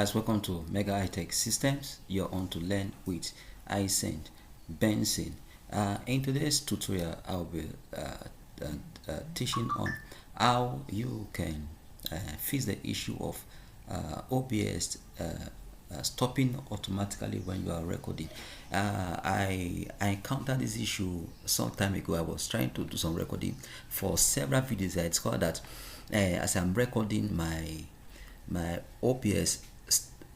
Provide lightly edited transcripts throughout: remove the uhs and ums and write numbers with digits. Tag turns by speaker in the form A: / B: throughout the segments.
A: guys, welcome to Mega High Tech Systems. You're on to learn with Isend Benson. In today's tutorial, I'll be teaching on how you can fix the issue of OBS stopping automatically when you are recording. I encountered this issue some time ago. I was trying to do some recording for several videos. I discovered that as I'm recording, my OBS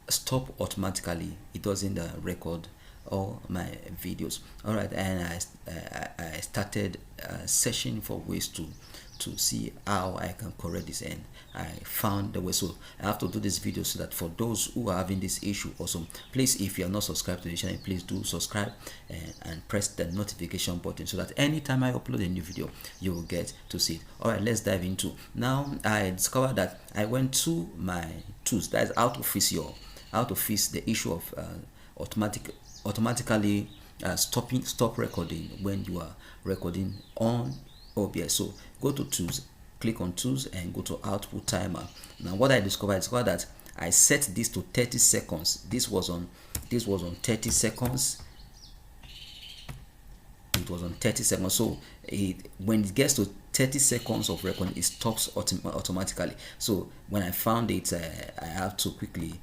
A: stop automatically. It doesn't record all my videos. All right, and I started searching for ways to see how I can correct this, and I found the way. So I have to do this video so that for those who are having this issue also, please, if you are not subscribed to the channel, please do subscribe and press the notification button so that anytime I upload a new video, you will get to see it. All right, let's dive into. Now I discovered that I went to my tools. That is how to fix the issue of automatically stop recording when you are recording on OBS. So go to tools, click on tools, and go to output timer. Now what I discovered that I set this to 30 seconds. This was on 30 seconds. It was on 30 seconds. So when it gets to 30 seconds of recording, it stops automatically. So when I found it, I have to quickly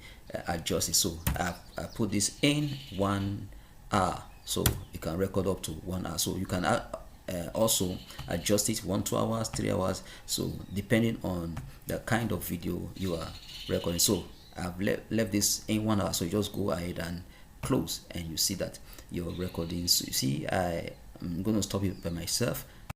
A: adjust it. So I put this in 1 hour, so you can record up to 1 hour. So you can also adjust it 2 hours, 3 hours, so depending on the kind of video you are recording. So I've left this in 1 hour, so you just go ahead and close, and you see that you're recording. So you see, I'm going to stop it by myself.